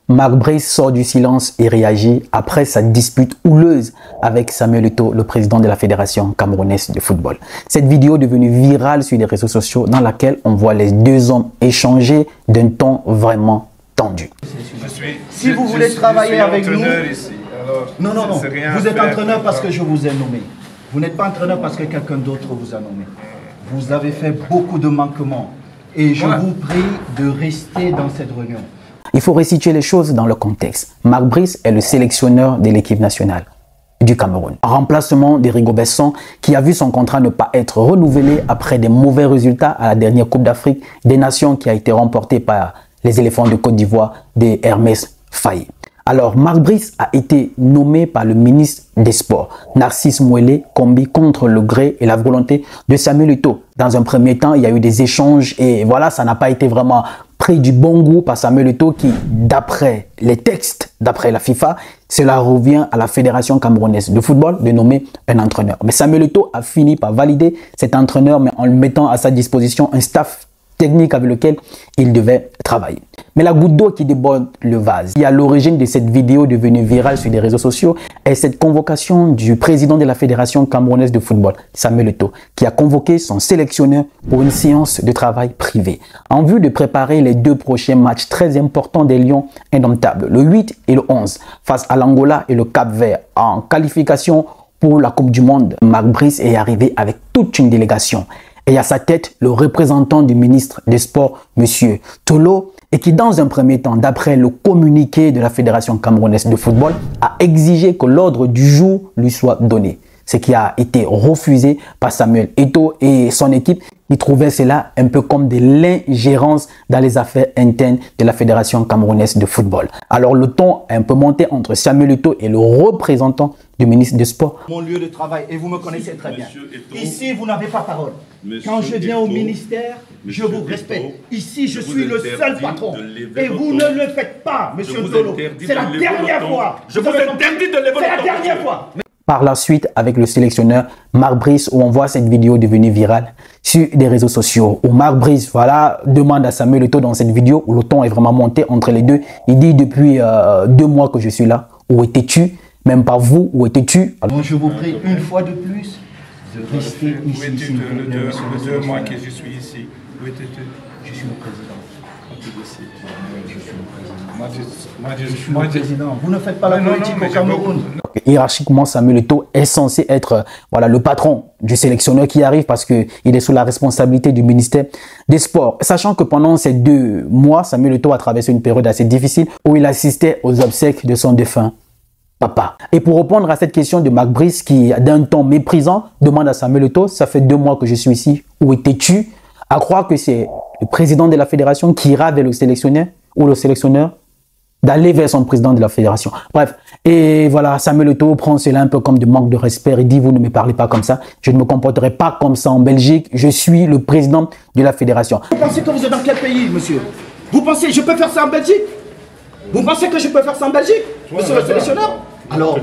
Marc Brice sort du silence et réagit après sa dispute houleuse avec Samuel Eto'o, le président de la Fédération camerounaise de football. Cette vidéo est devenue virale sur les réseaux sociaux dans laquelle on voit les deux hommes échanger d'un ton vraiment tendu. Si vous voulez travailler avec nous... Ici. Alors, non. Vous êtes entraîneur parce que je vous ai nommé. Vous n'êtes pas entraîneur parce que quelqu'un d'autre vous a nommé. Vous avez fait beaucoup de manquements. Et je vous prie de rester dans cette réunion. Il faut resituer les choses dans le contexte. Marc Brice est le sélectionneur de l'équipe nationale du Cameroun. En remplacement d'Erigo Besson, qui a vu son contrat ne pas être renouvelé après des mauvais résultats à la dernière Coupe d'Afrique des Nations qui a été remportée par les éléphants de Côte d'Ivoire de Hermès Faye. Alors, Marc Brice a été nommé par le ministre des Sports, Narcisse Mouelé Kombi, contre le gré et la volonté de Samuel Eto'o. Dans un premier temps, il y a eu des échanges et voilà, ça n'a pas été vraiment pris du bon goût par Samuel Eto'o qui, d'après les textes, d'après la FIFA, cela revient à la Fédération camerounaise de football de nommer un entraîneur. Mais Samuel Eto'o a fini par valider cet entraîneur, mais en lui mettant à sa disposition un staff technique avec lequel il devait travailler. Mais la goutte d'eau qui déborde le vase, qui est à l'origine de cette vidéo devenue virale sur les réseaux sociaux, est cette convocation du président de la Fédération camerounaise de football, Samuel Eto'o, qui a convoqué son sélectionneur pour une séance de travail privée, en vue de préparer les deux prochains matchs très importants des Lions indomptables, le 8 et le 11, face à l'Angola et le Cap-Vert, en qualification pour la Coupe du Monde. Marc Brice est arrivé avec toute une délégation. Et à sa tête, le représentant du ministre des Sports, M. Tolo, et qui dans un premier temps, d'après le communiqué de la Fédération camerounaise de football, a exigé que l'ordre du jour lui soit donné. Ce qui a été refusé par Samuel Eto'o et son équipe, qui trouvaient cela un peu comme de l'ingérence dans les affaires internes de la Fédération camerounaise de football. Alors le ton a un peu monté entre Samuel Eto'o et le représentant du ministre des Sports. Mon lieu de travail, et vous me connaissez très bien. Ici, vous n'avez pas parole. Quand je viens au ministère, je vous respecte. Ici, je suis le seul patron. Et vous ne le faites pas, monsieur Tolo. C'est la dernière fois. Je vous interdis de lever le ton. C'est la dernière fois. Par la suite, avec le sélectionneur Marc Brice, où on voit cette vidéo devenue virale sur les réseaux sociaux, où Marc Brice, voilà, demande à Samuel Eto'o dans cette vidéo, où le ton est vraiment monté entre les deux. Il dit depuis 2 mois que je suis là. Où étais-tu? Même pas vous, où étais-tu? Alors, je vous prie une fois de plus de rester ici. Où étais-tu le 2 mois que je suis ici? Où étais-tu? Je suis le président. Je suis le président. Vous ne faites pas la politique au Cameroun. Hiérarchiquement, Samuel Eto'o est censé être voilà, le patron du sélectionneur qui arrive parce qu'il est sous la responsabilité du ministère des Sports. Sachant que pendant ces 2 mois, Samuel Eto'o a traversé une période assez difficile où il assistait aux obsèques de son défunt papa. Et pour répondre à cette question de Marc Brice qui, d'un ton méprisant, demande à Samuel Eto'o, ça fait 2 mois que je suis ici, où étais-tu? À croire que c'est le président de la fédération qui ira vers le sélectionneur ou le sélectionneur d'aller vers son président de la fédération. Bref, et voilà, Samuel Eto'o prend cela un peu comme de manque de respect. Il dit, vous ne me parlez pas comme ça, je ne me comporterai pas comme ça en Belgique, je suis le président de la fédération. Vous pensez que vous êtes dans quel pays, monsieur? Vous pensez que je peux faire ça en Belgique? Vous pensez que je peux faire ça en Belgique, monsieur le sélectionneur? Alors,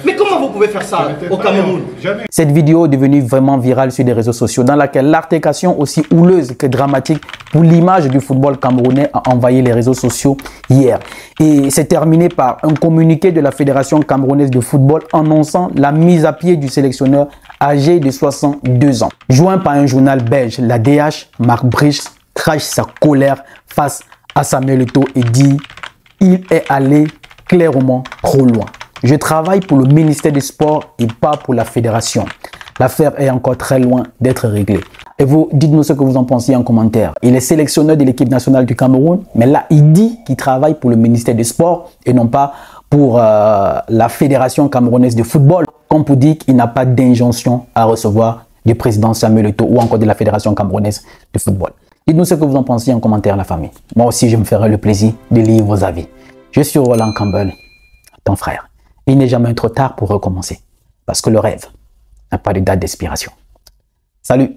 mais comment vous pouvez faire ça au Cameroun? Cette vidéo est devenue vraiment virale sur les réseaux sociaux dans laquelle l'altercation aussi houleuse que dramatique pour l'image du football camerounais a envahi les réseaux sociaux hier. Et c'est terminé par un communiqué de la Fédération camerounaise de football annonçant la mise à pied du sélectionneur âgé de 62 ans. Joint par un journal belge, la DH, Marc Brice crache sa colère face à Samuel Eto'o et dit « Il est allé clairement trop loin. Je travaille pour le ministère des Sports et pas pour la fédération. L'affaire est encore très loin d'être réglée. » Et vous, dites-nous ce que vous en pensez en commentaire. Il est sélectionneur de l'équipe nationale du Cameroun, mais là, il dit qu'il travaille pour le ministère des Sports et non pas pour la fédération camerounaise de football, comme pour dire qu'il n'a pas d'injonction à recevoir du président Samuel Eto'o ou encore de la fédération camerounaise de football. Dites-nous ce que vous en pensez en commentaire, la famille. Moi aussi, je me ferai le plaisir de lire vos avis. Je suis Roland Campbell, ton frère. Il n'est jamais trop tard pour recommencer, parce que le rêve n'a pas de date d'expiration. Salut!